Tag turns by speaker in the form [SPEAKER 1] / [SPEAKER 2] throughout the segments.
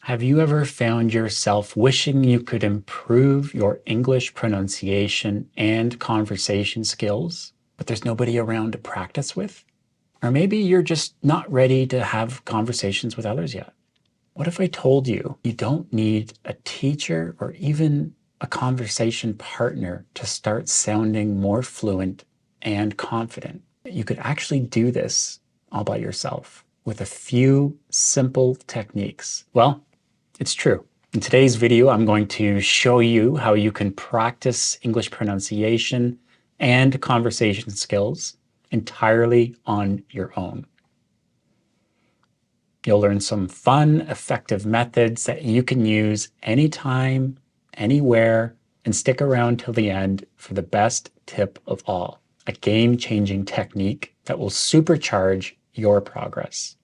[SPEAKER 1] Have you ever found yourself wishing you could improve your English pronunciation and conversation skills, but there's nobody around to practice with? Or maybe you're just not ready to have conversations with others yet. What if I told you you don't need a teacher or even a conversation partner to start sounding more fluent and confident? You could actually do this all by yourself with a few simple techniques. Well, it's true. In today's video, I'm going to show you how you can practice English pronunciation and conversation skills entirely on your own. You'll learn some fun, effective methods that you can use anytime, anywhere, and stick around till the end for the best tip of all, a game-changing technique that will supercharge your progress.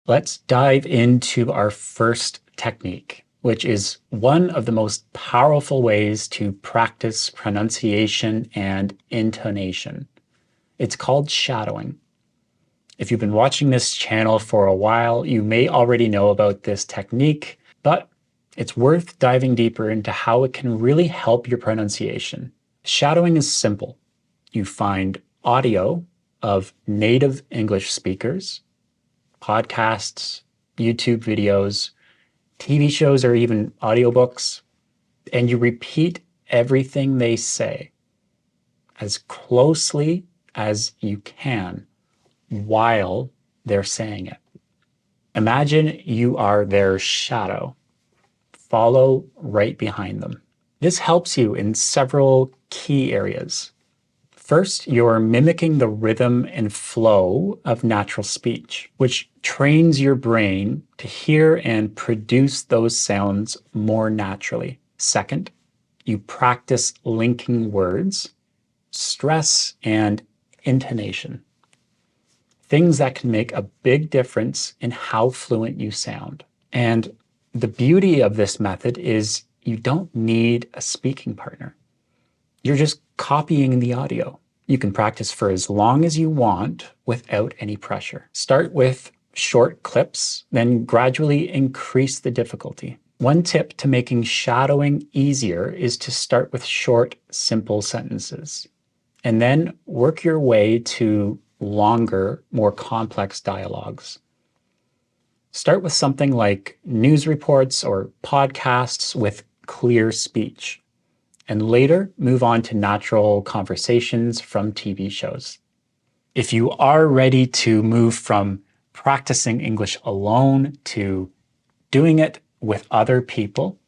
[SPEAKER 1] Let's dive into our first technique, which is one of the most powerful ways to practice pronunciation and intonation. It's called shadowing. If you've been watching this channel for a while, you may already know about this technique, but it's worth diving deeper into how it can really help your pronunciation. Shadowing is simple. You find audio of native English speakers, podcasts, YouTube videos, TV shows, or even audiobooks, and you repeat everything they say as closely as you can while they're saying it. Imagine you are their shadow. Follow right behind them. This helps you in several key areas. First, you're mimicking the rhythm and flow of natural speech, which trains your brain to hear and produce those sounds more naturally. Second, you practice linking words, stress, and intonation. Things that can make a big difference in how fluent you sound. And the beauty of this method is you don't need a speaking partner. You're just copying the audio. You can practice for as long as you want without any pressure. Start with short clips, then gradually increase the difficulty. One tip to making shadowing easier is to start with short, simple sentences, and then work your way to longer, more complex dialogues. Start with something like news reports or podcasts with clear speech, and later move on to natural conversations from TV shows. If you are ready to move from practicing English alone to doing it with other people,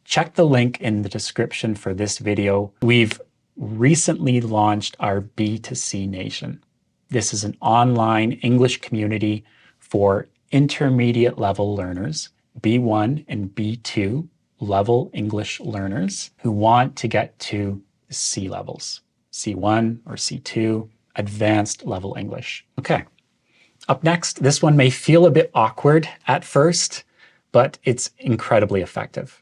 [SPEAKER 1] check the link in the description for this video. We've recently launched our B2C Nation. This is an online English community for intermediate level learners, B1 and B2 level English learners who want to get to C levels, C1 or C2, advanced level English. Okay, up next, this one may feel a bit awkward at first, but it's incredibly effective.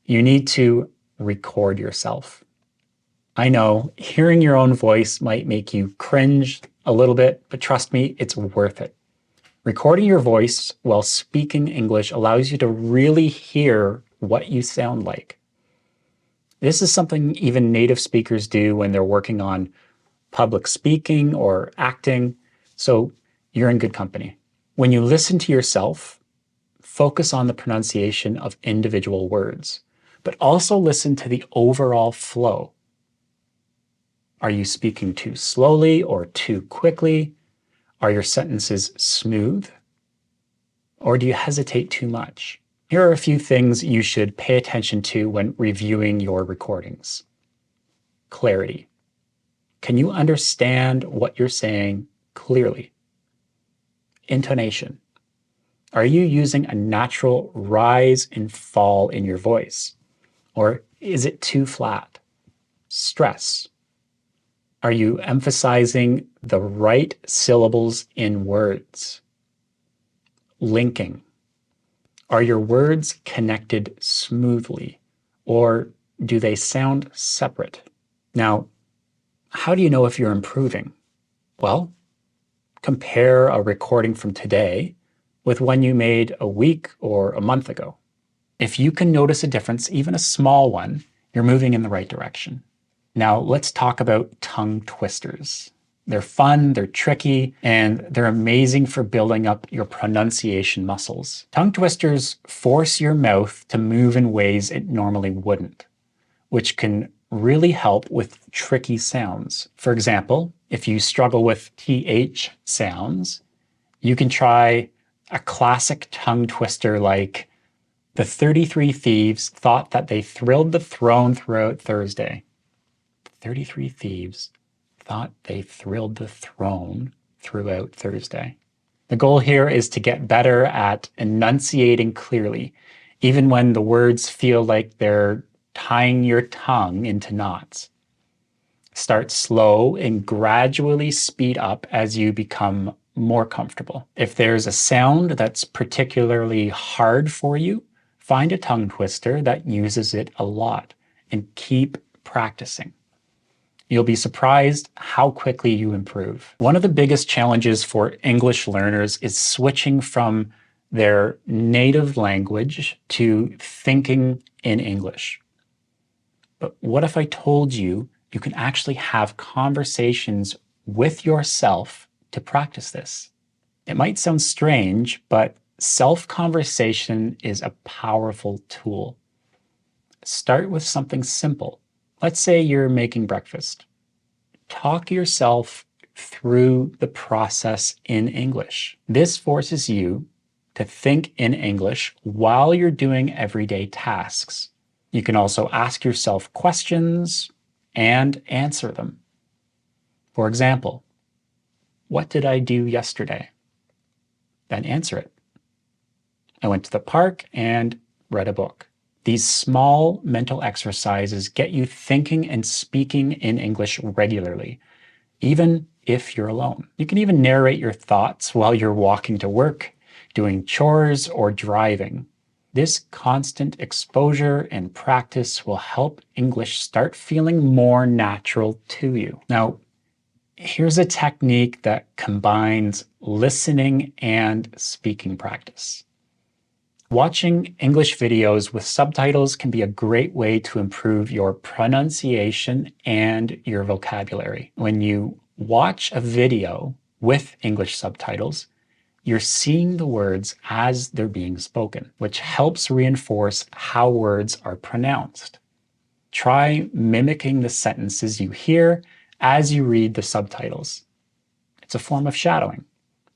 [SPEAKER 1] You need to record yourself. I know hearing your own voice might make you cringe a little bit, but trust me, it's worth it. Recording your voice while speaking English allows you to really hear what you sound like. This is something even native speakers do when they're working on public speaking or acting, so you're in good company. When you listen to yourself, focus on the pronunciation of individual words, but also listen to the overall flow. Are you speaking too slowly or too quickly? Are your sentences smooth? Or do you hesitate too much? Here are a few things you should pay attention to when reviewing your recordings. Clarity. Can you understand what you're saying clearly? Intonation. Are you using a natural rise and fall in your voice? Or is it too flat? Stress. Are you emphasizing the right syllables in words? Linking. Are your words connected smoothly, or do they sound separate? Now, how do you know if you're improving? Well, compare a recording from today with one you made a week or a month ago. If you can notice a difference, even a small one, you're moving in the right direction. Now let's talk about tongue twisters. They're fun, they're tricky, and they're amazing for building up your pronunciation muscles. Tongue twisters force your mouth to move in ways it normally wouldn't, which can really help with tricky sounds. For example, if you struggle with TH sounds, you can try a classic tongue twister like the 33 thieves thought that they thrilled the throne throughout Thursday. 33 thieves thought they thrilled the throne throughout Thursday. The goal here is to get better at enunciating clearly, even when the words feel like they're tying your tongue into knots. Start slow and gradually speed up as you become more comfortable. If there's a sound that's particularly hard for you, find a tongue twister that uses it a lot and keep practicing. You'll be surprised how quickly you improve. One of the biggest challenges for English learners is switching from their native language to thinking in English. But what if I told you you can actually have conversations with yourself to practice this? It might sound strange, but self-conversation is a powerful tool. Start with something simple. Let's say you're making breakfast. Talk yourself through the process in English. This forces you to think in English while you're doing everyday tasks. You can also ask yourself questions and answer them. For example, what did I do yesterday? Then answer it. I went to the park and read a book. These small mental exercises get you thinking and speaking in English regularly, even if you're alone. You can even narrate your thoughts while you're walking to work, doing chores, or driving. This constant exposure and practice will help English start feeling more natural to you. Now, here's a technique that combines listening and speaking practice. Watching English videos with subtitles can be a great way to improve your pronunciation and your vocabulary. When you watch a video with English subtitles, you're seeing the words as they're being spoken, which helps reinforce how words are pronounced. Try mimicking the sentences you hear as you read the subtitles. It's a form of shadowing,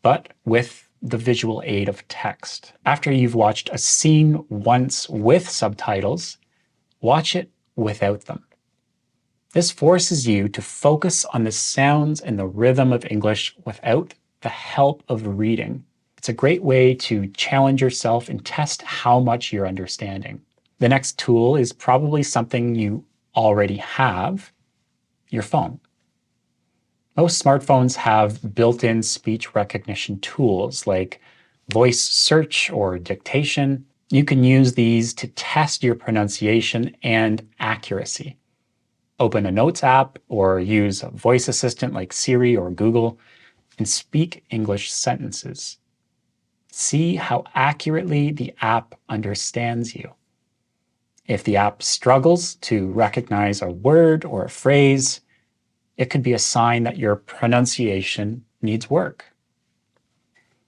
[SPEAKER 1] but with the visual aid of text. After you've watched a scene once with subtitles, watch it without them. This forces you to focus on the sounds and the rhythm of English without the help of reading. It's a great way to challenge yourself and test how much you're understanding. The next tool is probably something you already have, your phone. Most smartphones have built-in speech recognition tools like voice search or dictation. You can use these to test your pronunciation and accuracy. Open a Notes app or use a voice assistant like Siri or Google and speak English sentences. See how accurately the app understands you. If the app struggles to recognize a word or a phrase, it could be a sign that your pronunciation needs work.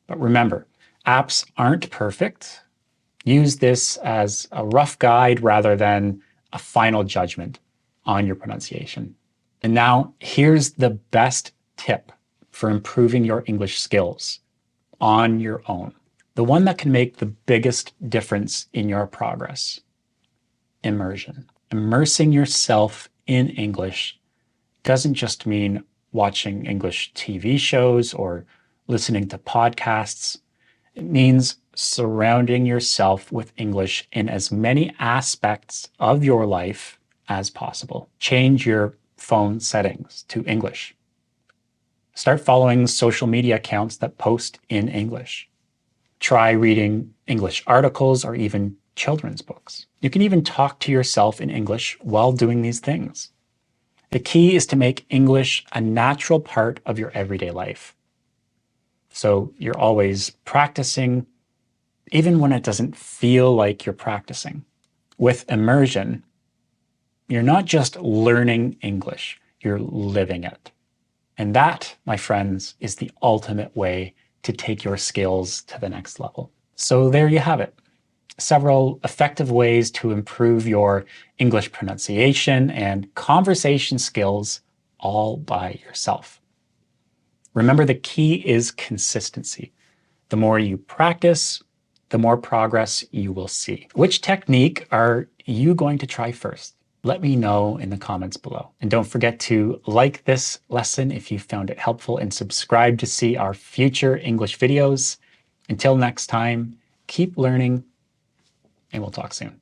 [SPEAKER 1] But remember, apps aren't perfect. Use this as a rough guide rather than a final judgment on your pronunciation. And now, here's the best tip for improving your English skills on your own. The one that can make the biggest difference in your progress. Immersion. Immersing yourself in English doesn't just mean watching English TV shows or listening to podcasts. It means surrounding yourself with English in as many aspects of your life as possible. Change your phone settings to English. Start following social media accounts that post in English. Try reading English articles or even children's books. You can even talk to yourself in English while doing these things. The key is to make English a natural part of your everyday life. So you're always practicing, even when it doesn't feel like you're practicing. With immersion, you're not just learning English, you're living it. And that, my friends, is the ultimate way to take your skills to the next level. So there you have it. Several effective ways to improve your English pronunciation and conversation skills all by yourself. Remember, the key is consistency. The more you practice, the more progress you will see. Which technique are you going to try first? Let me know in the comments below. And don't forget to like this lesson if you found it helpful and subscribe to see our future English videos. Until next time, keep learning, and we'll talk soon.